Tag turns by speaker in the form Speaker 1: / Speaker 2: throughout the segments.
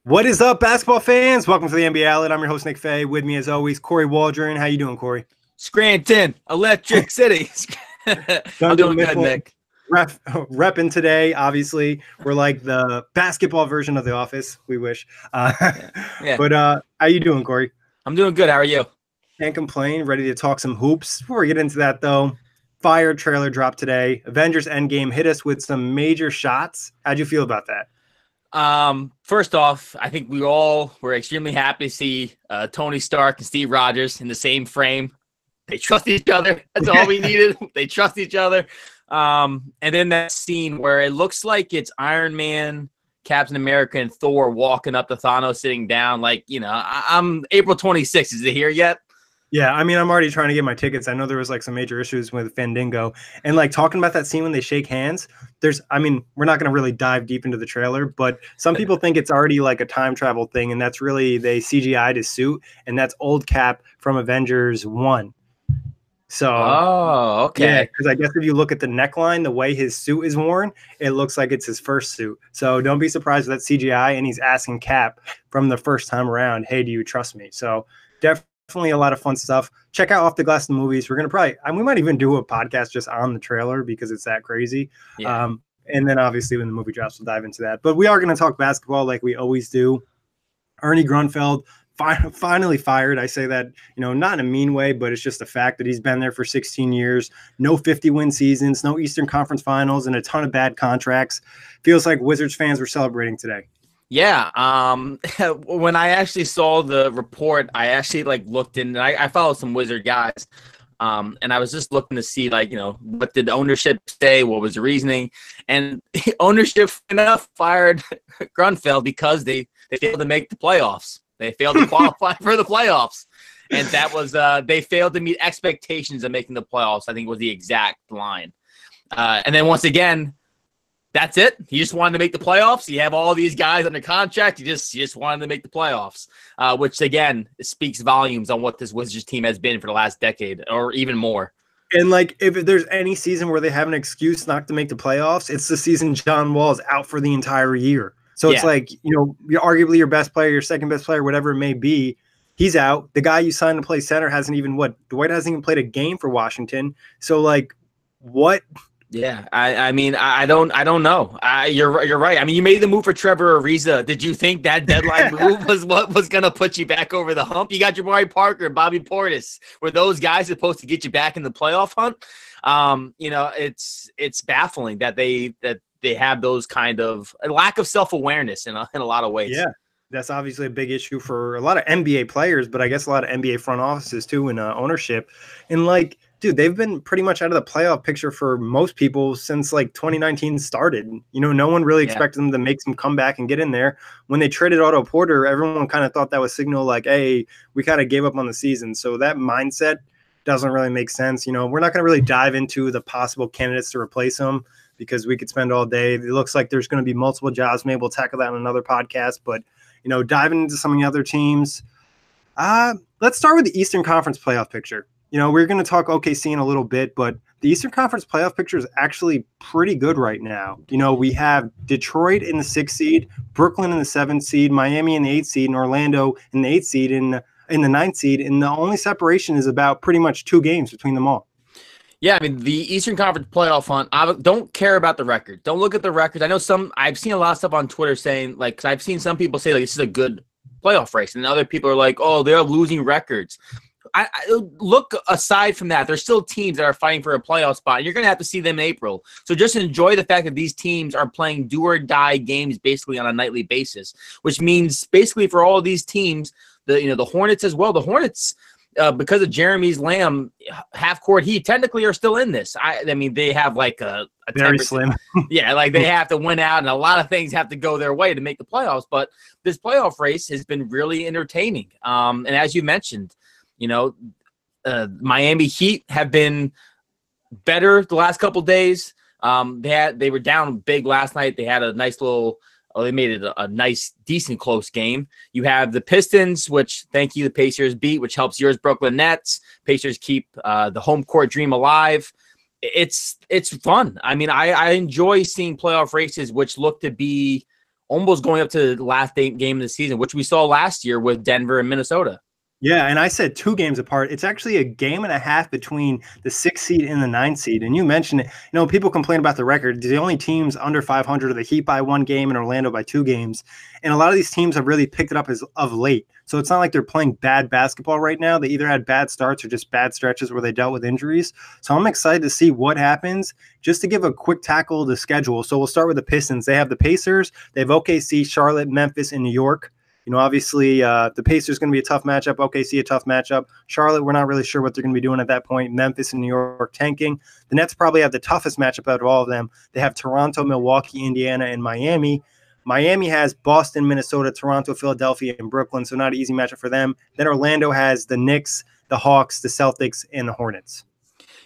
Speaker 1: What is up, basketball fans? Welcome to the NBA Outlet. I'm your host, Nick Fay. With me, as always, Kory Waldron. How you doing, Kory?
Speaker 2: Scranton, Electric City. I'm doing good, Nick.
Speaker 1: Repping today, obviously. We're like the basketball version of The Office. We wish.
Speaker 2: Yeah.
Speaker 1: But how you doing, Kory?
Speaker 2: I'm doing good. How are you?
Speaker 1: Can't complain. Ready to talk some hoops. Before we get into that, though, fire trailer dropped today. Avengers Endgame hit us with some major shots. How'd you feel about that?
Speaker 2: First off, I think we all were extremely happy to see Tony Stark and Steve Rogers in the same frame. They trust each other. That's all we needed. They trust each other. And then that scene where it looks like it's Iron Man, Captain America, and Thor walking up to Thanos sitting down. Like, I'm April 26th. Is it here yet?
Speaker 1: Yeah, I mean, I'm already trying to get my tickets. I know there was like some major issues with Fandango, and like talking about that scene when they shake hands. We're not going to really dive deep into the trailer, but some people think it's already like a time travel thing, and that's really they CGI'd his suit, and that's old Cap from Avengers 1. So,
Speaker 2: okay.
Speaker 1: Yeah, because I guess if you look at the neckline, the way his suit is worn, it looks like it's his first suit. So don't be surprised with that CGI, and he's asking Cap from the first time around, "Hey, do you trust me?" So definitely a lot of fun stuff. Check out Off the Glass the movies. We're gonna we might even do a podcast just on the trailer because it's that crazy.
Speaker 2: Yeah.
Speaker 1: And then obviously when the movie drops, we'll dive into that. But we are gonna talk basketball like we always do. Ernie Grunfeld finally fired. I say that, not in a mean way, but it's just a fact that he's been there for 16 years. No 50-win seasons, no Eastern Conference Finals, and a ton of bad contracts. Feels like Wizards fans were celebrating today.
Speaker 2: Yeah. When I actually saw the report, I actually looked in, and I followed some Wizard guys. And I was just looking to see, what did ownership say? What was the reasoning? And ownership enough fired Grunfeld because they failed to make the playoffs. They failed to qualify for the playoffs. And that was they failed to meet expectations of making the playoffs, I think was the exact line. And then once again, that's it. He just wanted to make the playoffs. You have all these guys under contract. You just wanted to make the playoffs, which, again, speaks volumes on what this Wizards team has been for the last decade or even more.
Speaker 1: And, if there's any season where they have an excuse not to make the playoffs, it's the season John Wall's out for the entire year. So it's you're arguably your best player, your second best player, whatever it may be. He's out. The guy you signed to play center hasn't even Dwight hasn't even played a game for Washington. So, what –
Speaker 2: yeah, I mean, I don't know. You're right. I mean, you made the move for Trevor Ariza. Did you think that deadline move was what was going to put you back over the hump? You got Jabari Parker, Bobby Portis. Were those guys supposed to get you back in the playoff hunt? It's baffling that they have those kind of a lack of self-awareness in a lot of ways.
Speaker 1: Yeah, that's obviously a big issue for a lot of NBA players, but I guess a lot of NBA front offices too, and ownership. And dude, they've been pretty much out of the playoff picture for most people since 2019 started. No one really expected them to make some comeback and get in there. When they traded Otto Porter, everyone kind of thought that was signal hey, we kind of gave up on the season. So that mindset doesn't really make sense. We're not going to really dive into the possible candidates to replace him because we could spend all day. It looks like there's going to be multiple jobs. Maybe we'll tackle that in another podcast. But, diving into some of the other teams, let's start with the Eastern Conference playoff picture. We're going to talk OKC in a little bit, but the Eastern Conference playoff picture is actually pretty good right now. We have Detroit in the 6th seed, Brooklyn in the 7th seed, Miami in the 8th seed, and Orlando in the 8th seed in the 9th seed. And the only separation is about pretty much 2 games between them all.
Speaker 2: Yeah, I mean, the Eastern Conference playoff hunt, I don't care about the record. Don't look at the records. I know I've seen a lot of stuff on Twitter saying, because I've seen some people say, this is a good playoff race. And other people are like, oh, they're losing records. I look aside from that, there's still teams that are fighting for a playoff spot. And you're going to have to see them in April. So just enjoy the fact that these teams are playing do or die games basically on a nightly basis, which means basically for all of these teams, the Hornets as well. The Hornets, because of Jeremy's Lamb half-court heat, technically are still in this. I mean, they have a
Speaker 1: very slim.
Speaker 2: Yeah, they have to win out, and a lot of things have to go their way to make the playoffs. But this playoff race has been really entertaining. And as you mentioned, Miami Heat have been better the last couple days. They were down big last night. They had a nice little they made it a nice, decent, close game. You have the Pistons, which, thank you, the Pacers beat, which helps yours Brooklyn Nets. Pacers keep the home court dream alive. It's fun. I mean, I enjoy seeing playoff races which look to be almost going up to the last game of the season, which we saw last year with Denver and Minnesota.
Speaker 1: Yeah, and I said 2 games apart. It's actually a game and a half between the 6th seed and the 9th seed. And you mentioned it. People complain about the record. The only teams under 500 are the Heat by 1 game and Orlando by 2 games. And a lot of these teams have really picked it up as of late. So it's not like they're playing bad basketball right now. They either had bad starts or just bad stretches where they dealt with injuries. So I'm excited to see what happens. Just to give a quick tackle of the schedule. So we'll start with the Pistons. They have the Pacers. They have OKC, Charlotte, Memphis, and New York. Obviously, the Pacers going to be a tough matchup. OKC, a tough matchup. Charlotte, we're not really sure what they're going to be doing at that point. Memphis and New York tanking. The Nets probably have the toughest matchup out of all of them. They have Toronto, Milwaukee, Indiana, and Miami. Miami has Boston, Minnesota, Toronto, Philadelphia, and Brooklyn, so not an easy matchup for them. Then Orlando has the Knicks, the Hawks, the Celtics, and the Hornets.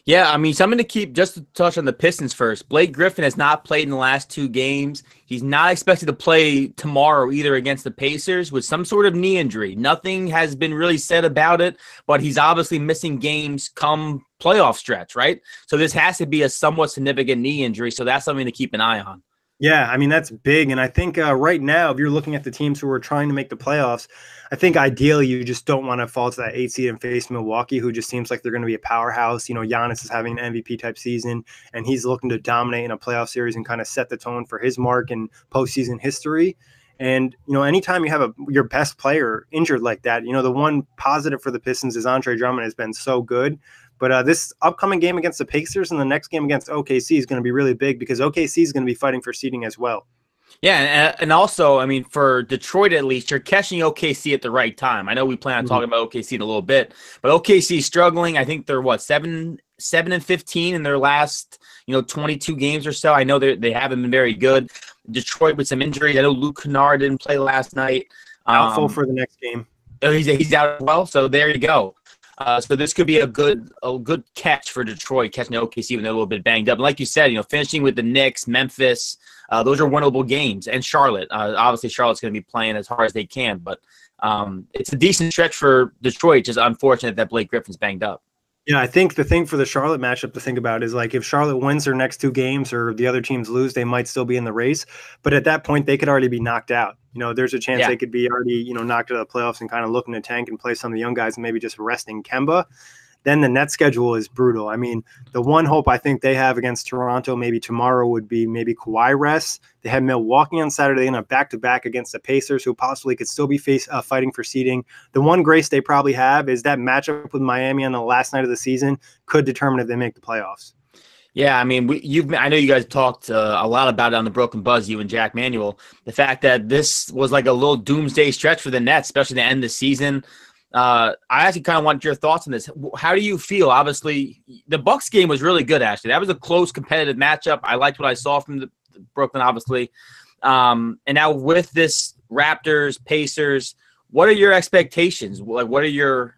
Speaker 2: Yeah, I mean, something to keep, just to touch on the Pistons first. Blake Griffin has not played in the last 2 games. He's not expected to play tomorrow either against the Pacers with some sort of knee injury. Nothing has been really said about it, but he's obviously missing games come playoff stretch, right? So this has to be a somewhat significant knee injury, so that's something to keep an eye on.
Speaker 1: Yeah, I mean, that's big. And I think right now, if you're looking at the teams who are trying to make the playoffs, I think ideally you just don't want to fall to that 8 seed and face Milwaukee, who just seems like they're going to be a powerhouse. Giannis is having an MVP type season, and he's looking to dominate in a playoff series and kind of set the tone for his mark in postseason history. And, anytime you have your best player injured like that, the one positive for the Pistons is Andre Drummond has been so good. But this upcoming game against the Pacers and the next game against OKC is going to be really big because OKC is going to be fighting for seeding as well.
Speaker 2: Yeah, and also, I mean, for Detroit at least, you're catching OKC at the right time. I know we plan on talking about OKC in a little bit, but OKC is struggling. I think they're 7-15 in their last 22 games or so. I know they haven't been very good. Detroit with some injuries. I know Luke Kennard didn't play last night.
Speaker 1: Doubtful for the next game.
Speaker 2: Oh, he's out as well. So there you go. So this could be a good catch for Detroit, catching OKC when they're a little bit banged up. And like you said, finishing with the Knicks, Memphis, those are winnable games. And Charlotte, obviously Charlotte's going to be playing as hard as they can. But it's a decent stretch for Detroit. Just unfortunate that Blake Griffin's banged up.
Speaker 1: Yeah, I think the thing for the Charlotte matchup to think about is like if Charlotte wins their next 2 games or the other teams lose, they might still be in the race. But at that point, they could already be knocked out. There's a chance they could be already, knocked out of the playoffs and kind of looking to tank and play some of the young guys and maybe just resting Kemba. Then the Nets schedule is brutal. I mean, the one hope I think they have against Toronto maybe tomorrow would be maybe Kawhi rest. They have Milwaukee on Saturday and a back-to-back against the Pacers, who possibly could still be fighting for seeding. The one grace they probably have is that matchup with Miami on the last night of the season could determine if they make the playoffs.
Speaker 2: Yeah, I mean, I know you guys talked a lot about it on the Broken Buzz, you and Jack Manuel. The fact that this was like a little doomsday stretch for the Nets, especially the end of the season. I actually kind of want your thoughts on this. How do you feel? Obviously, the Bucks game was really good, actually. That was a close, competitive matchup. I liked what I saw from the Brooklyn, obviously. And now with this Raptors, Pacers, what are your expectations? Like, what are your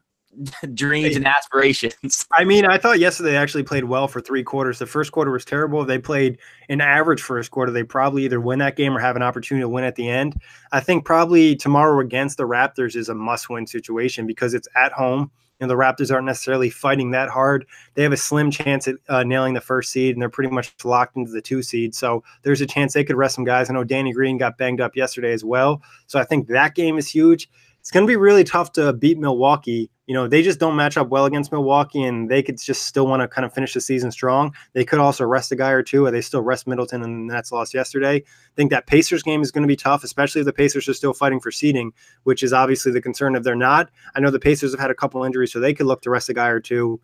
Speaker 2: dreams and aspirations?
Speaker 1: I mean, I thought yesterday they actually played well for 3 quarters. The first quarter was terrible. If they played an average first quarter, they probably either win that game or have an opportunity to win at the end. I think probably tomorrow against the Raptors is a must-win situation because it's at home. The Raptors aren't necessarily fighting that hard. They have a slim chance at nailing the first seed, and they're pretty much locked into the 2 seed. So there's a chance they could rest some guys. I know Danny Green got banged up yesterday as well. So I think that game is huge. It's going to be really tough to beat Milwaukee. They just don't match up well against Milwaukee, and they could just still want to kind of finish the season strong. They could also rest a guy or two, or they still rest Middleton, and the Nets lost yesterday. I think that Pacers game is going to be tough, especially if the Pacers are still fighting for seeding, which is obviously the concern if they're not. I know the Pacers have had a couple injuries, so they could look to rest a guy or two.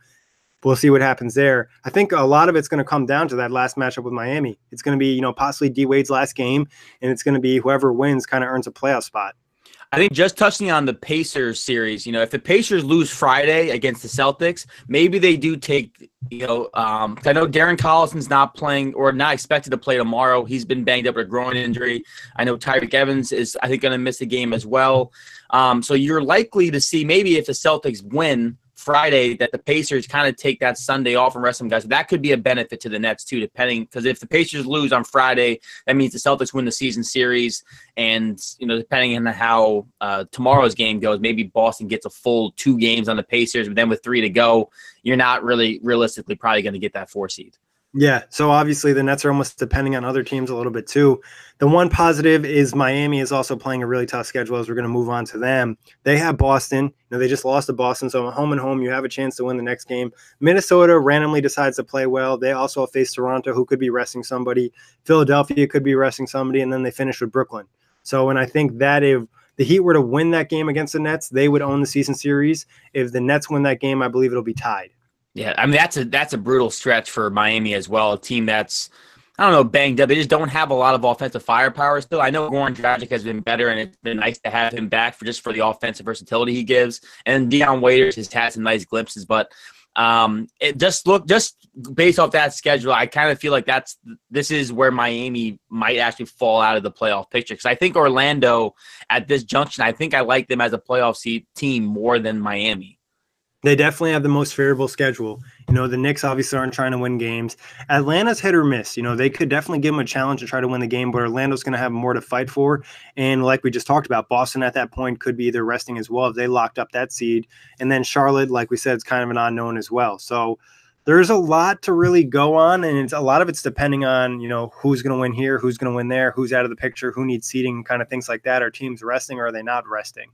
Speaker 1: We'll see what happens there. I think a lot of it's going to come down to that last matchup with Miami. It's going to be, possibly D Wade's last game, and it's going to be whoever wins kind of earns a playoff spot.
Speaker 2: I think just touching on the Pacers series, if the Pacers lose Friday against the Celtics, maybe they do take, I know Darren Collison's not playing or not expected to play tomorrow. He's been banged up with a groin injury. I know Tyreek Evans is, I think, going to miss the game as well. So you're likely to see maybe if the Celtics win Friday that the Pacers kind of take that Sunday off and rest some guys. That could be a benefit to the Nets too, depending, because if the Pacers lose on Friday, that means the Celtics win the season series. And, depending on how tomorrow's game goes, maybe Boston gets a full 2 games on the Pacers, but then with 3 to go, you're not really realistically probably going to get that 4 seed.
Speaker 1: Yeah, so obviously the Nets are almost depending on other teams a little bit too. The one positive is Miami is also playing a really tough schedule as we're going to move on to them. They have Boston. They just lost to Boston, so home and home, you have a chance to win the next game. Minnesota randomly decides to play well. They also face Toronto, who could be resting somebody. Philadelphia could be resting somebody, and then they finish with Brooklyn. So, and I think that if the Heat were to win that game against the Nets, they would own the season series. If the Nets win that game, I believe it'll be tied.
Speaker 2: Yeah, I mean that's a brutal stretch for Miami as well. A team that's, I don't know, banged up. They just don't have a lot of offensive firepower still. I know Goran Dragic has been better, and it's been nice to have him back for the offensive versatility he gives. And Dion Waiters has had some nice glimpses, but it just based off that schedule, I kind of feel like this is where Miami might actually fall out of the playoff picture. Because I think Orlando at this junction, I think I like them as a playoff seed team more than Miami.
Speaker 1: They definitely have the most favorable schedule. The Knicks obviously aren't trying to win games. Atlanta's hit or miss. They could definitely give them a challenge to try to win the game, but Orlando's going to have more to fight for. And like we just talked about, Boston at that point could be either resting as well if they locked up that seed. And then Charlotte, like we said, is kind of an unknown as well. So there's a lot to really go on, and a lot of it's depending on, who's going to win here, who's going to win there, who's out of the picture, who needs seeding, kind of things like that. Are teams resting or are they not resting?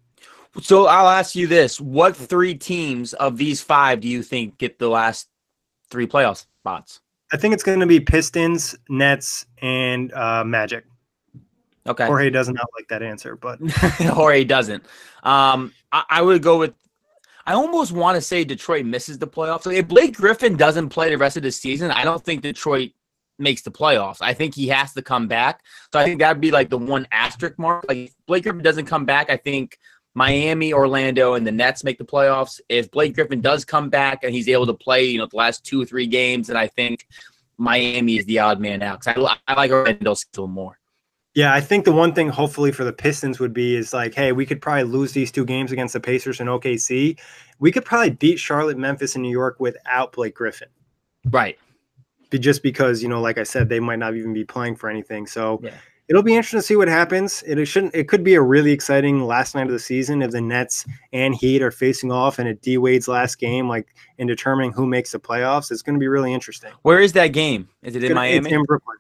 Speaker 2: So I'll ask you this. What three teams of these five do you think get the last three playoff spots?
Speaker 1: I think it's going to be Pistons, Nets, and Magic.
Speaker 2: Okay.
Speaker 1: Jorge does not like that answer, but
Speaker 2: Jorge doesn't. I would go with, I almost want to say Detroit misses the playoffs. So if Blake Griffin doesn't play the rest of the season, I don't think Detroit makes the playoffs. I think he has to come back. So I think that'd be like the one asterisk mark. Like if Blake Griffin doesn't come back, I think Miami, Orlando, and the Nets make the playoffs. If Blake Griffin does come back and he's able to play, the last 2 or 3 games, then I think Miami is the odd man out. Because I like Orlando still more.
Speaker 1: Yeah, I think the one thing hopefully for the Pistons would be is like, hey, we could probably lose these 2 games against the Pacers and OKC. We could probably beat Charlotte, Memphis, and New York without Blake Griffin.
Speaker 2: Right.
Speaker 1: Just because, like I said, they might not even be playing for anything. So
Speaker 2: yeah.
Speaker 1: It'll be interesting to see what happens. It could be a really exciting last night of the season if the Nets and Heat are facing off and at D Wade's last game, like in determining who makes the playoffs. It's going to be really interesting.
Speaker 2: Where is that game? Is it in Miami?
Speaker 1: It's in Brooklyn.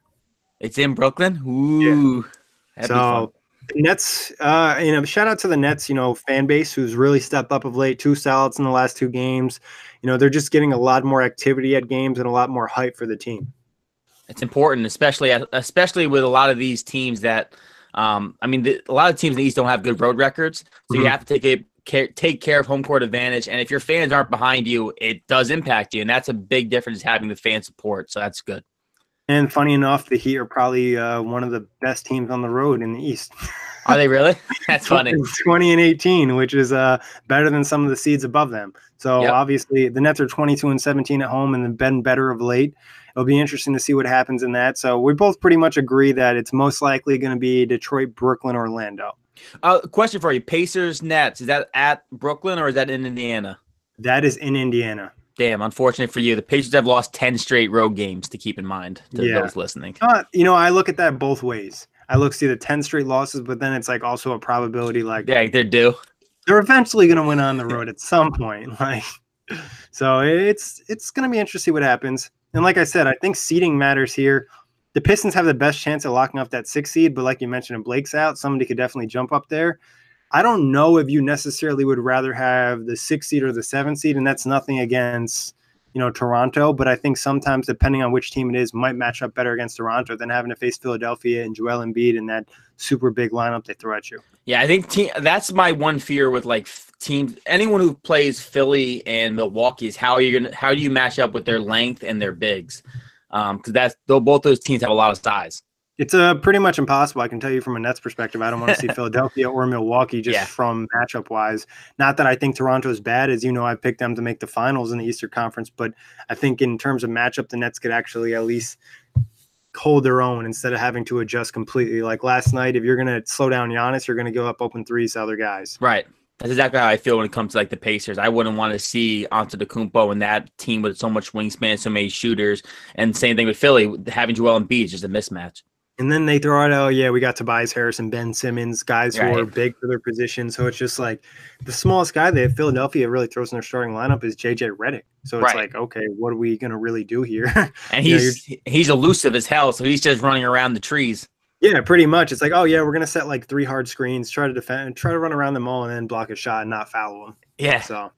Speaker 2: It's in Brooklyn? Ooh.
Speaker 1: Yeah. So Nets, shout out to the Nets, fan base who's really stepped up of late. 2 solids in the last 2 games. They're just getting a lot more activity at games and a lot more hype for the team.
Speaker 2: It's important, especially with a lot of these teams that, a lot of teams in the East don't have good road records, so you have to take care of home court advantage. And if your fans aren't behind you, it does impact you, and that's a big difference having the fan support. So that's good.
Speaker 1: And funny enough, the Heat are probably one of the best teams on the road in the East.
Speaker 2: Are they really? That's funny.
Speaker 1: 20-18, which is better than some of the seeds above them. So obviously, the Nets are 22-17 at home, and they've been better of late. It'll be interesting to see what happens in that. So we both pretty much agree that it's most likely going to be Detroit, Brooklyn, Orlando.
Speaker 2: Question for you. Pacers, Nets. Is that at Brooklyn or is that in Indiana?
Speaker 1: That is in Indiana.
Speaker 2: Damn, unfortunate for you. The Pacers have lost 10 straight road games, to keep in mind, to those listening.
Speaker 1: I look at that both ways. I see the 10 straight losses, but then it's like also a probability like
Speaker 2: they're due.
Speaker 1: They're eventually going to win on the road at some point. So it's going to be interesting to see what happens. And like I said, I think seeding matters here. The Pistons have the best chance of locking up that 6th seed, but like you mentioned, if Blake's out, somebody could definitely jump up there. I don't know if you necessarily would rather have the 6th seed or the 7th seed, and that's nothing against, Toronto, but I think sometimes, depending on which team it is, might match up better against Toronto than having to face Philadelphia and Joel Embiid in that super big lineup they throw at you.
Speaker 2: Yeah, I think that's my one fear with teams. Anyone who plays Philly and Milwaukee is how do you match up with their length and their bigs? Because both those teams have a lot of size.
Speaker 1: It's pretty much impossible. I can tell you from a Nets perspective, I don't want to see Philadelphia or Milwaukee just from matchup-wise. Not that I think Toronto is bad. As you know, I picked them to make the finals in the Eastern Conference. But I think in terms of matchup, the Nets could actually at least hold their own instead of having to adjust completely. Like last night, if you're going to slow down Giannis, you're going to go up open threes to other guys.
Speaker 2: Right. That's exactly how I feel when it comes to the Pacers. I wouldn't want to see Antetokounmpo and that team with so much wingspan, so many shooters. And same thing with Philly, having Joel Embiid is just a mismatch.
Speaker 1: And then they throw out, oh, yeah, we got Tobias Harris and Ben Simmons, guys who are big for their position. So it's just like the smallest guy that Philadelphia really throws in their starting lineup is J.J. Redick. So it's like, okay, what are we going to really do here?
Speaker 2: And he's elusive as hell, so he's just running around the trees.
Speaker 1: Yeah, pretty much. It's like, oh, yeah, we're going to set like 3 hard screens, try to defend, try to run around them all and then block a shot and not foul them.
Speaker 2: Yeah.
Speaker 1: So,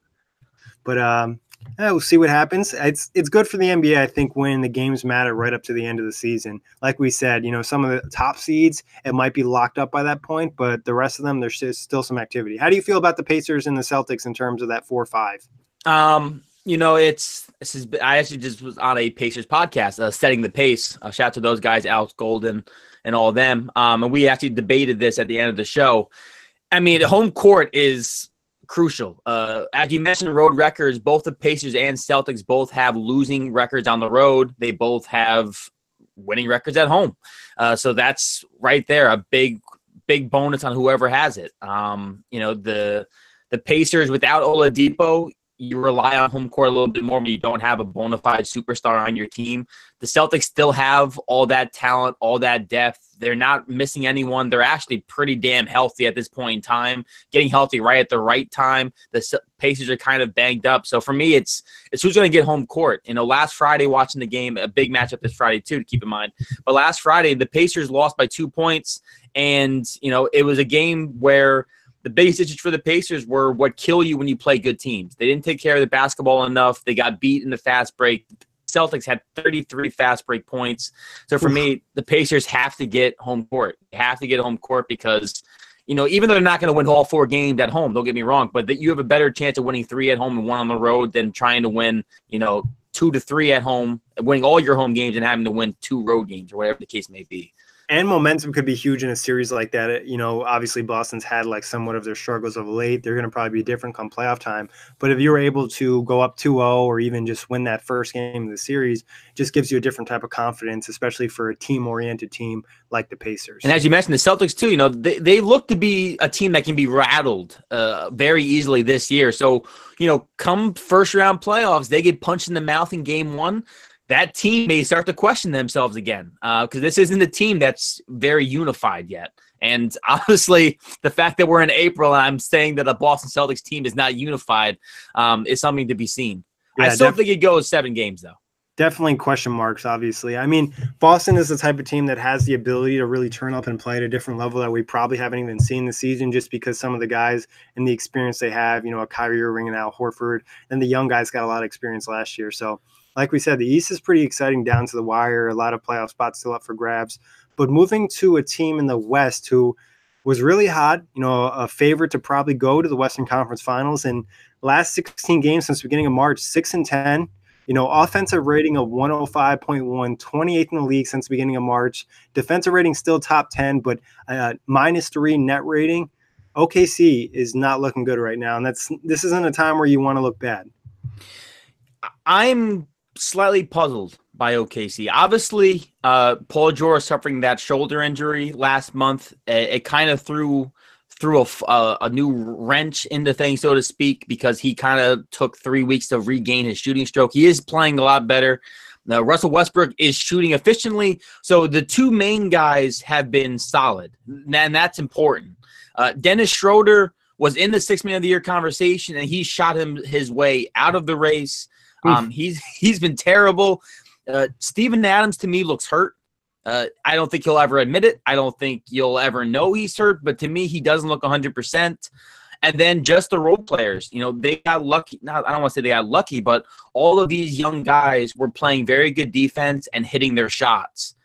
Speaker 1: but we'll see what happens. It's good for the NBA, I think, when the games matter right up to the end of the season. Like we said, some of the top seeds, it might be locked up by that point, but the rest of them, there's still some activity. How do you feel about the Pacers and the Celtics in terms of that 4-5?
Speaker 2: I actually just was on a Pacers podcast, Setting the Pace. Shout out to those guys, Alex Golden and all of them. And we actually debated this at the end of the show. I mean, home court is crucial. As you mentioned, road records, both the Pacers and Celtics both have losing records on the road. They both have winning records at home. So that's right there, a big bonus on whoever has it. The Pacers without Oladipo, you rely on home court a little bit more when you don't have a bona fide superstar on your team. The Celtics still have all that talent, all that depth. They're not missing anyone. They're actually pretty damn healthy at this point in time, getting healthy right at the right time. The Pacers are kind of banged up. So for me, it's who's going to get home court. Last Friday watching the game, a big matchup this Friday too, to keep in mind. But last Friday, the Pacers lost by 2 points. And, it was a game where the biggest issues for the Pacers were what kill you when you play good teams. They didn't take care of the basketball enough. They got beat in the fast break. Celtics had 33 fast break points. So for me, the Pacers have to get home court. They have to get home court because, even though they're not going to win all 4 games at home, don't get me wrong, but that you have a better chance of winning 3 at home and 1 on the road than trying to win, 2 to 3 at home, winning all your home games and having to win 2 road games or whatever the case may be.
Speaker 1: And momentum could be huge in a series like that. Obviously Boston's had like somewhat of their struggles of late. They're going to probably be different come playoff time. But if you're able to go up 2-0 or even just win that first game of the series, just gives you a different type of confidence, especially for a team-oriented team like the Pacers.
Speaker 2: And as you mentioned, the Celtics too, they look to be a team that can be rattled very easily this year. So, come first-round playoffs, they get punched in the mouth in game 1. That team may start to question themselves again because this isn't a team that's very unified yet. And obviously, the fact that we're in April and I'm saying that a Boston Celtics team is not unified is something to be seen. Yeah, I still think it goes 7 games, though.
Speaker 1: Definitely question marks, obviously. I mean, Boston is the type of team that has the ability to really turn up and play at a different level that we probably haven't even seen this season just because some of the guys and the experience they have, a Kyrie Irving and Al Horford, and the young guys got a lot of experience last year. So, like we said, the East is pretty exciting down to the wire. A lot of playoff spots still up for grabs. But moving to a team in the West who was really hot, a favorite to probably go to the Western Conference Finals. And last 16 games since the beginning of March, 6-10. Offensive rating of 105.1, 28th in the league since the beginning of March. Defensive rating still top 10, but -3 net rating. OKC is not looking good right now. And this isn't a time where you want to look bad.
Speaker 2: I'm slightly puzzled by OKC. Obviously, Paul George suffering that shoulder injury last month. It kind of threw a new wrench into things, so to speak, because he kind of took 3 weeks to regain his shooting stroke. He is playing a lot better. Russell Westbrook is shooting efficiently. So the 2 main guys have been solid, and that's important. Dennis Schroeder was in the 6th Man of the Year conversation, and he shot his way out of the race. He's been terrible. Steven Adams to me looks hurt. I don't think he'll ever admit it. I don't think you'll ever know he's hurt, but to me, he doesn't look 100%. And then just the role players, they got lucky. I don't want to say they got lucky, but all of these young guys were playing very good defense and hitting their shots.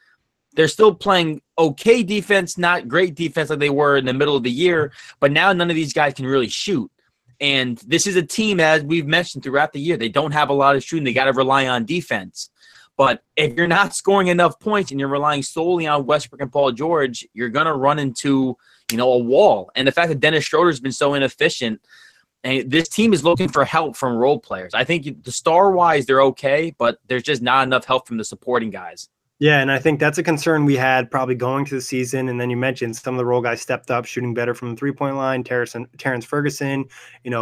Speaker 2: They're still playing okay defense, not great defense like they were in the middle of the year, but now none of these guys can really shoot. And this is a team, as we've mentioned throughout the year, they don't have a lot of shooting. They got to rely on defense. But if you're not scoring enough points and you're relying solely on Westbrook and Paul George, you're going to run into, a wall. And the fact that Dennis Schroeder's been so inefficient, and this team is looking for help from role players. I think the star-wise, they're okay, but there's just not enough help from the supporting guys.
Speaker 1: Yeah, and I think that's a concern we had probably going to the season. And then you mentioned some of the role guys stepped up, shooting better from the three-point line. Terrence Ferguson,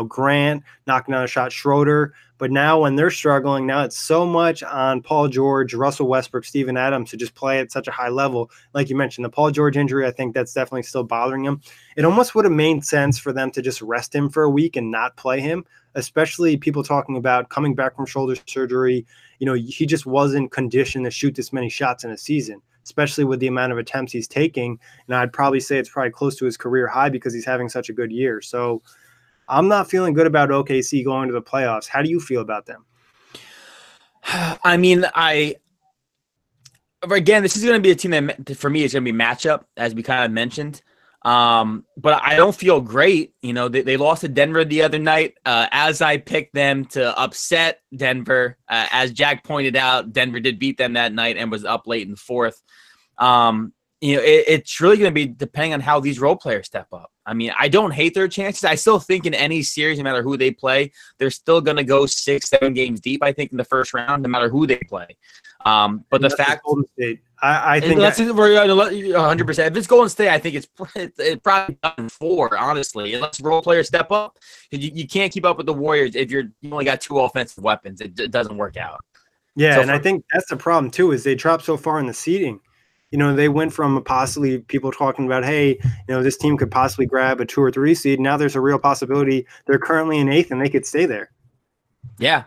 Speaker 1: Grant knocking down a shot, Schroeder. But now when they're struggling, now it's so much on Paul George, Russell Westbrook, Steven Adams to just play at such a high level. Like you mentioned, the Paul George injury, I think that's definitely still bothering him. It almost would have made sense for them to just rest him for a week and not play him, especially people talking about coming back from shoulder surgery. He just wasn't conditioned to shoot this many shots in a season, especially with the amount of attempts he's taking. And I'd probably say it's probably close to his career high because he's having such a good year. So I'm not feeling good about OKC going to the playoffs. How do you feel about them?
Speaker 2: I mean, again, this is going to be a team that, for me, is going to be matchup, as we kind of mentioned. But I don't feel great. They lost to Denver the other night. As I picked them to upset Denver, as Jack pointed out, Denver did beat them that night and was up late in the fourth. It's really going to be depending on how these role players step up. I mean, I don't hate their chances. I still think in any series, no matter who they play, they're still going to go 6-7 games deep, I think, in the first round, no matter who they play. But the fact I think that's 100%. If it's Golden State, I think it's probably done for, honestly, unless role players step up. You can't keep up with the Warriors if you only got 2 offensive weapons. It doesn't work out.
Speaker 1: Yeah, so I think that's the problem too, is they dropped so far in the seeding. They went from possibly people talking about, hey, this team could possibly grab a 2 or 3 seed. Now there's a real possibility they're currently in 8th and they could stay there.
Speaker 2: Yeah,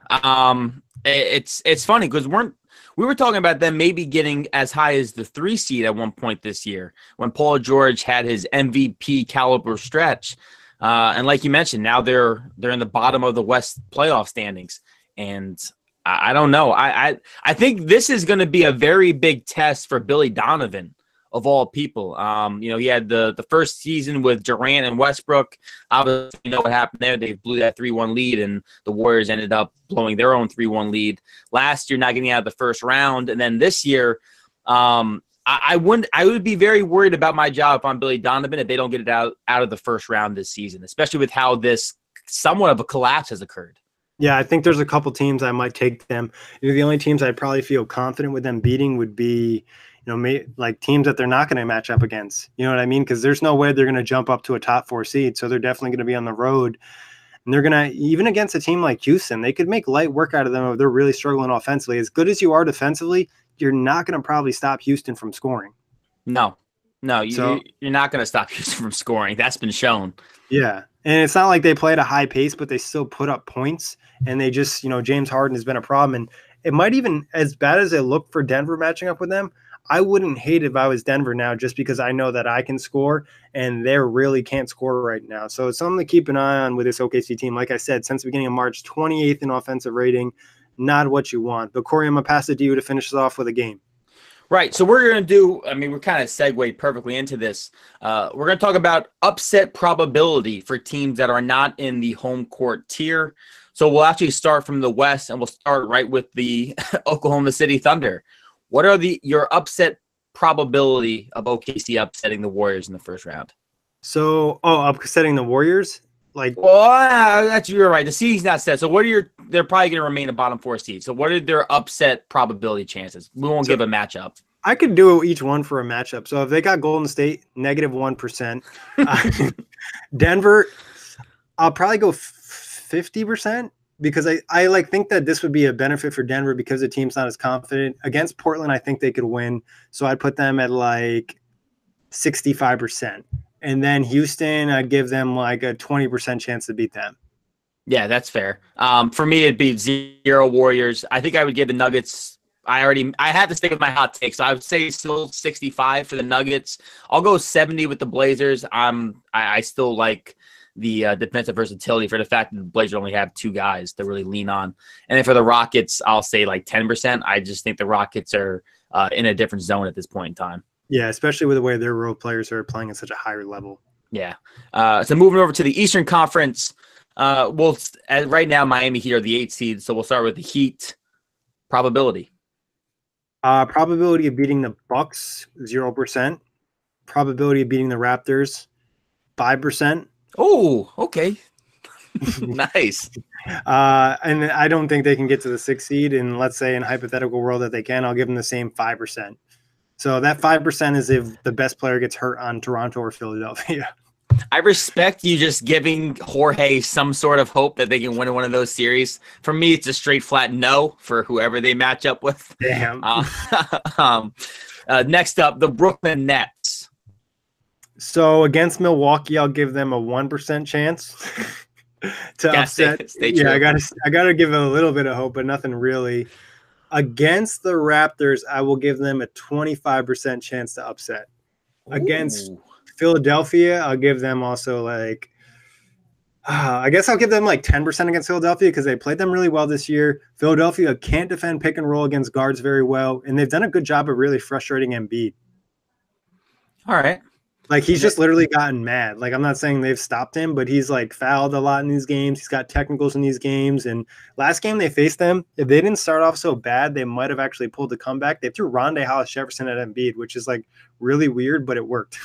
Speaker 2: it's funny because we were talking about them maybe getting as high as the 3 seed at one point this year when Paul George had his MVP caliber stretch. And like you mentioned, now they're in the bottom of the West playoff standings. And I don't know. I think this is going to be a very big test for Billy Donovan, of all people. He had the first season with Durant and Westbrook. Obviously, you know what happened there. They blew that 3-1 lead, and the Warriors ended up blowing their own 3-1 lead. Last year, not getting out of the first round. And then this year, I would be very worried about my job if I'm Billy Donovan if they don't get it out of the first round this season, especially with how this somewhat of a collapse has occurred.
Speaker 1: Yeah, I think there's a couple teams I might take them. The only teams I'd probably feel confident with them beating would be, like teams that they're not going to match up against. You know what I mean? Because there's no way they're going to jump up to a top 4 seed. So they're definitely going to be on the road. And they're going to, even against a team like Houston, they could make light work out of them if they're really struggling offensively. As good as you are defensively, you're not going to probably stop Houston from scoring.
Speaker 2: No, you're not going to stop Houston from scoring. That's been shown.
Speaker 1: Yeah. And it's not like they play at a high pace, but they still put up points. And they just, James Harden has been a problem. And it might even, as bad as it looked for Denver matching up with them, I wouldn't hate it if I was Denver now, just because I know that I can score and they really can't score right now. So it's something to keep an eye on with this OKC team. Like I said, since the beginning of March, 28th in offensive rating, not what you want. But Kory, I'm going to pass it to you to finish us off with a game.
Speaker 2: Right. So we're going to do, we're kind of segued perfectly into this. We're going to talk about upset probability for teams that are not in the home court tier. So we'll actually start from the West, and we'll start right with the Oklahoma City Thunder. What are your upset probability of OKC upsetting the Warriors in the first round?
Speaker 1: So, upsetting the Warriors?
Speaker 2: You're right. The seed's not set. So they're probably going to remain a bottom 4 seed. So what are their upset probability chances? We won't give a matchup.
Speaker 1: I could do each one for a matchup. So if they got Golden State, -1%. Denver, I'll probably go 50%. Because I think that this would be a benefit for Denver because the team's not as confident. Against Portland, I think they could win. So I'd put them at 65%. And then Houston, I'd give them a 20% chance to beat them.
Speaker 2: Yeah, that's fair. For me, it'd be 0 Warriors. I think I would give the Nuggets. I had to stick with my hot take. So I would say still 65 for the Nuggets. I'll go 70 with the Blazers. I still like the defensive versatility for the fact that the Blazers only have 2 guys to really lean on. And then for the Rockets, I'll say 10%. I just think the Rockets are in a different zone at this point in time.
Speaker 1: Yeah, especially with the way their role players are playing at such a higher level.
Speaker 2: Yeah. So moving over to the Eastern Conference, right now Miami Heat are the 8th seed, so we'll start with the Heat. Probability.
Speaker 1: Probability of beating the Bucks, 0%. Probability of beating the Raptors, 5%.
Speaker 2: Oh, okay. Nice.
Speaker 1: And I don't think they can get to the 6th seed. And let's say in a hypothetical world that they can, I'll give them the same 5%. So that 5% is if the best player gets hurt on Toronto or Philadelphia.
Speaker 2: I respect you just giving Jorge some sort of hope that they can win one of those series. For me, it's a straight flat no for whoever they match up with.
Speaker 1: Damn.
Speaker 2: Next up, the Brooklyn Nets.
Speaker 1: So against Milwaukee, I'll give them a 1% chance to upset.
Speaker 2: Stay true.
Speaker 1: Yeah, I gotta give it a little bit of hope, but nothing really. Against the Raptors, I will give them a 25% chance to upset.
Speaker 2: Ooh.
Speaker 1: Against Philadelphia, I'll give them also like I guess I'll give them like 10% against Philadelphia because they played them really well this year. Philadelphia can't defend pick and roll against guards very well, and they've done a good job of really frustrating Embiid.
Speaker 2: All right.
Speaker 1: Like, he's just literally gotten mad. Like, I'm not saying they've stopped him, but he's, like, fouled a lot in these games. He's got technicals in these games. And last game they faced them, if they didn't start off so bad, they might have actually pulled the comeback. They threw Rondé Hollis-Jefferson at Embiid, which is, like, really weird, but it worked.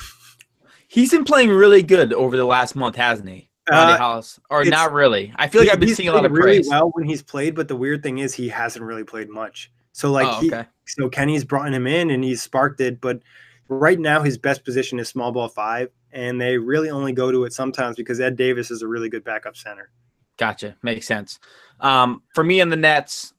Speaker 2: He's been playing really good over the last month, hasn't he? Rondé Hollis. Or not really. I feel like I've been seeing a lot of praise.
Speaker 1: Really well when he's played, but the weird thing is he hasn't really played much. So, like, so Kenny's brought him in, and he's sparked it, but right now his best position is small ball 5. And they really only go to it sometimes because Ed Davis is a really good backup center.
Speaker 2: Gotcha. Makes sense. For me and the Nets,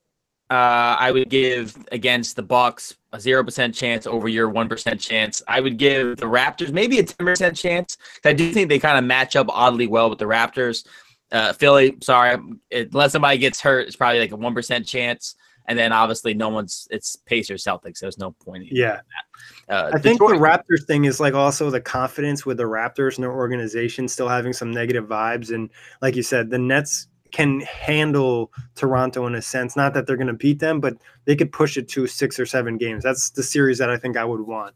Speaker 2: I would give against the Bucks a 0% chance over your 1% chance. I would give the Raptors maybe a 10% chance. I do think they kind of match up oddly well with the Raptors. Philly, sorry, unless somebody gets hurt, it's probably like a 1% chance. And then obviously it's Pacers Celtics. There's no point in that.
Speaker 1: I think the Raptors thing is like also the confidence with the Raptors and their organization still having some negative vibes. And like you said, the Nets can handle Toronto in a sense. Not that they're going to beat them, but they could push it to 6 or 7 games. That's the series that I think I would want.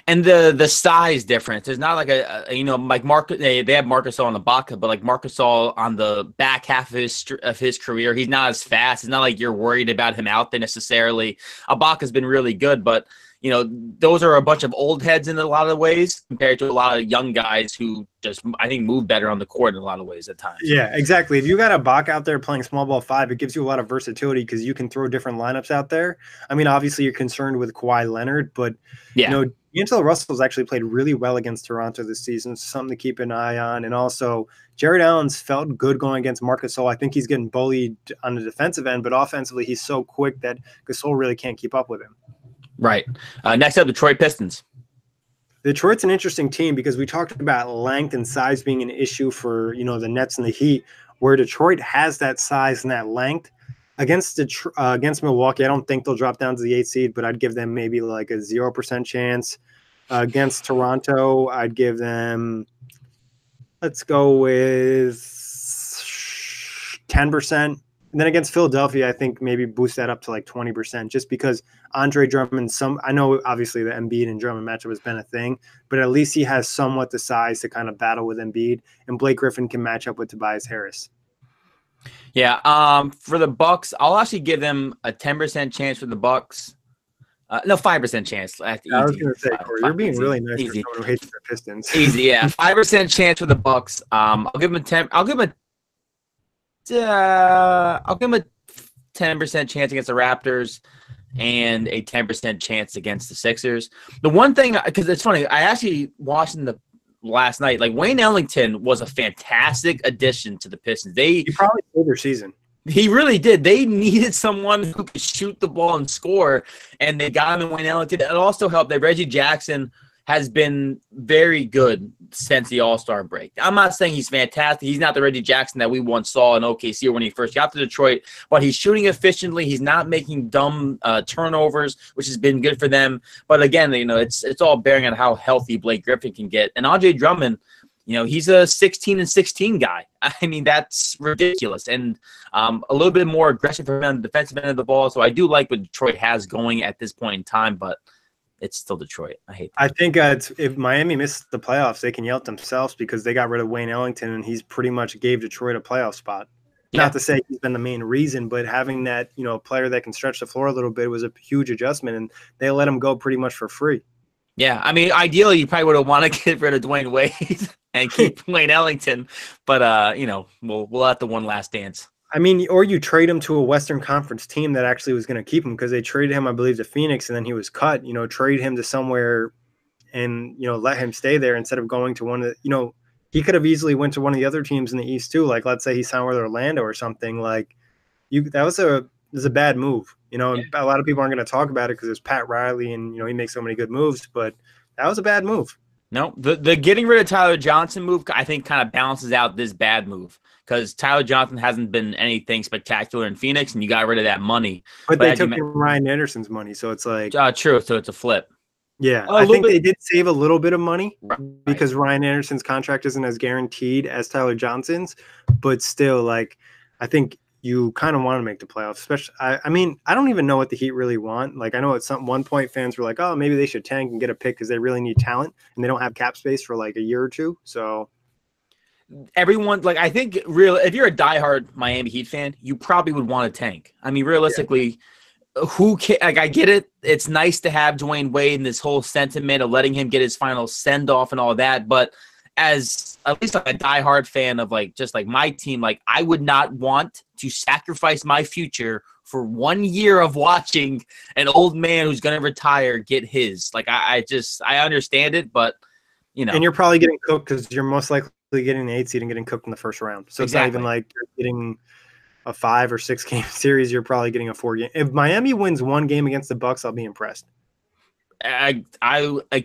Speaker 2: And the size difference. There's not like like they have Marc Gasol on the Baca, but like Marc Gasol on the back half of his career, he's not as fast. It's not like you're worried about him out there necessarily. Ibaka's been really good, but those are a bunch of old heads in a lot of ways compared to a lot of young guys who just, I think, move better on the court in a lot of ways at times.
Speaker 1: Yeah, exactly. If you got Ibaka out there playing small ball 5, it gives you a lot of versatility because you can throw different lineups out there. I mean, obviously you're concerned with Kawhi Leonard, but D'Angelo Russell's actually played really well against Toronto this season. Something to keep an eye on. And also, Jared Allen's felt good going against Marc Gasol. I think he's getting bullied on the defensive end, but offensively he's so quick that Gasol really can't keep up with him.
Speaker 2: Right. Next up, Detroit Pistons.
Speaker 1: Detroit's an interesting team because we talked about length and size being an issue for, the Nets and the Heat, where Detroit has that size and that length. Against Milwaukee, I don't think they'll drop down to the 8th seed, but I'd give them maybe like a 0% chance. Against Toronto, I'd give them, let's go with 10%. And then against Philadelphia, I think maybe boost that up to like 20% just because Andre Drummond, I know obviously the Embiid and Drummond matchup has been a thing, but at least he has somewhat the size to kind of battle with Embiid, and Blake Griffin can match up with Tobias Harris.
Speaker 2: Yeah, for the Bucks, I'll actually give them a 10% chance for the Bucks. No, 5% chance.
Speaker 1: I was going to say, Kory, you're being really nice for someone who hates the Pistons.
Speaker 2: Easy, yeah. 5% chance for the Bucks. I'll give them a 10. I'll give them a 10% chance against the Raptors and a 10% chance against the Sixers. The one thing, because it's funny, I actually watched the last night. Like, Wayne Ellington was a fantastic addition to the Pistons. He
Speaker 1: probably saved their season.
Speaker 2: He really did. They needed someone who could shoot the ball and score, and they got him in Wayne Ellington. It also helped that Reggie Jackson has been very good since the All-Star break. I'm not saying he's fantastic. He's not the Reggie Jackson that we once saw in OKC or when he first got to Detroit, but he's shooting efficiently. He's not making dumb turnovers, which has been good for them. But again, it's all bearing on how healthy Blake Griffin can get. And Andre Drummond, he's a 16-16 guy. I mean, that's ridiculous. And a little bit more aggressive from on the defensive end of the ball. So I do like what Detroit has going at this point in time, but it's still Detroit. I hate that.
Speaker 1: I think if Miami misses the playoffs, they can yell at themselves because they got rid of Wayne Ellington, and he's pretty much gave Detroit a playoff spot. Yeah. Not to say he's been the main reason, but having that, player that can stretch the floor a little bit was a huge adjustment, and they let him go pretty much for free.
Speaker 2: Yeah, I mean, ideally, you probably would have wanted to get rid of Dwayne Wade and keep Wayne Ellington, but we'll have the one last dance.
Speaker 1: I mean, or you trade him to a Western Conference team that actually was going to keep him, because they traded him, I believe, to Phoenix, and then he was cut. Trade him to somewhere and let him stay there instead of going to one of the, he could have easily went to one of the other teams in the East too. Like, let's say he signed with Orlando or something. Like, that was a bad move.
Speaker 2: Yeah.
Speaker 1: A lot of people aren't going to talk about it because there's Pat Riley and he makes so many good moves, but that was a bad move.
Speaker 2: No, the getting rid of Tyler Johnson move, I think, kind of balances out this bad move, because Tyler Johnson hasn't been anything spectacular in Phoenix, and you got rid of that money.
Speaker 1: But they took Ryan Anderson's money, so it's like
Speaker 2: true. So it's a flip.
Speaker 1: Yeah, I think they did save a little bit of money because Ryan Anderson's contract isn't as guaranteed as Tyler Johnson's, but still, like, I think you kind of want to make the playoffs. Especially, I mean, I don't even know what the Heat really want. Like, I know at one point fans were like, "Oh, maybe they should tank and get a pick because they really need talent and they don't have cap space for like a year or two." So
Speaker 2: everyone, like, I think if you're a diehard Miami Heat fan, you probably would want to tank. I mean, realistically. Yeah. Who can, like, I get it. It's nice to have Dwayne Wade and this whole sentiment of letting him get his final send off and all that. But as at least like a diehard fan of just my team, like, I would not want to sacrifice my future for 1 year of watching an old man who's going to retire get his. Like, I understand it, but
Speaker 1: and you're probably getting cooked because you're most likely getting the 8th seed and getting cooked in the first round. So It's not even like you're getting a 5 or 6 game series. You're probably getting a 4 game. If Miami wins 1 game against the Bucks, I'll be impressed.
Speaker 2: I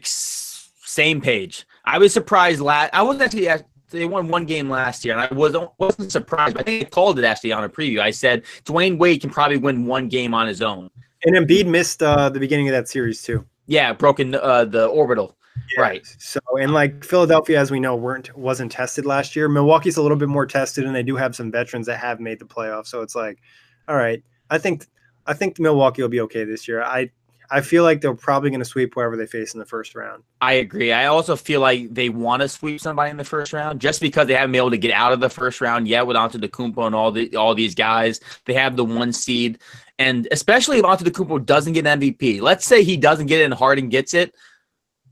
Speaker 2: same page. I was surprised. I wasn't actually. They won 1 game last year, and I wasn't surprised. But I think I called it actually on a preview. I said Dwayne Wade can probably win 1 game on his own.
Speaker 1: And Embiid missed the beginning of that series too.
Speaker 2: Yeah, broken the orbital. Yeah. Right.
Speaker 1: So, and like Philadelphia, as we know, wasn't tested last year. Milwaukee's a little bit more tested, and they do have some veterans that have made the playoffs. So it's like, all right, I think Milwaukee will be okay this year. I feel like they're probably going to sweep whoever they face in the first round.
Speaker 2: I agree. I also feel like they want to sweep somebody in the first round just because they haven't been able to get out of the first round yet with Antetokounmpo and all these guys. They have the 1 seed, and especially if Antetokounmpo doesn't get an MVP. Let's say he doesn't get it and Harden gets it.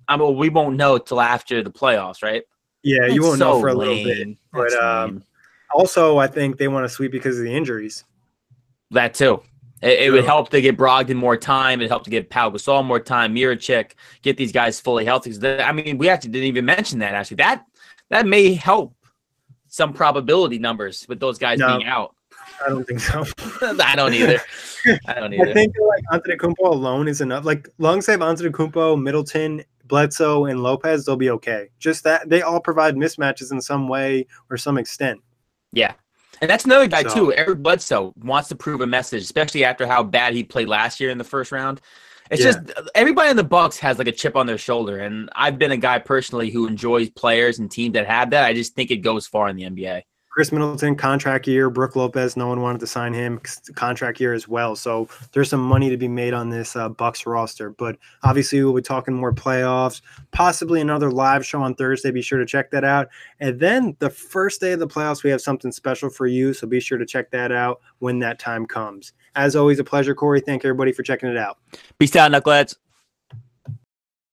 Speaker 2: We won't know till after the playoffs, right?
Speaker 1: Yeah, you won't know for a little bit. But also, I think they want to sweep because of the injuries.
Speaker 2: That too. It would help to get Brogdon more time. It helped to get Pau Gasol more time, Miracek, get these guys fully healthy. I mean, we actually didn't even mention that, actually. That may help some probability numbers with those guys being out.
Speaker 1: I don't think so.
Speaker 2: I don't either. I
Speaker 1: think like Antetokounmpo alone is enough. Like, alongside Antetokounmpo, Middleton, Bledsoe, and Lopez, they'll be okay. Just that they all provide mismatches in some way or some extent.
Speaker 2: Yeah. And that's another guy, too. Eric Bledsoe wants to prove a message, especially after how bad he played last year in the first round. It's just everybody in the Bucks has like a chip on their shoulder. And I've been a guy personally who enjoys players and teams that have that. I just think it goes far in the NBA.
Speaker 1: Chris Middleton, contract year. Brook Lopez, no one wanted to sign him. Contract year as well. So there's some money to be made on this Bucks roster. But obviously, we'll be talking more playoffs, possibly another live show on Thursday. Be sure to check that out. And then the first day of the playoffs, we have something special for you. So be sure to check that out when that time comes. As always, a pleasure, Kory. Thank everybody for checking it out.
Speaker 2: Peace out, Knuckleheads.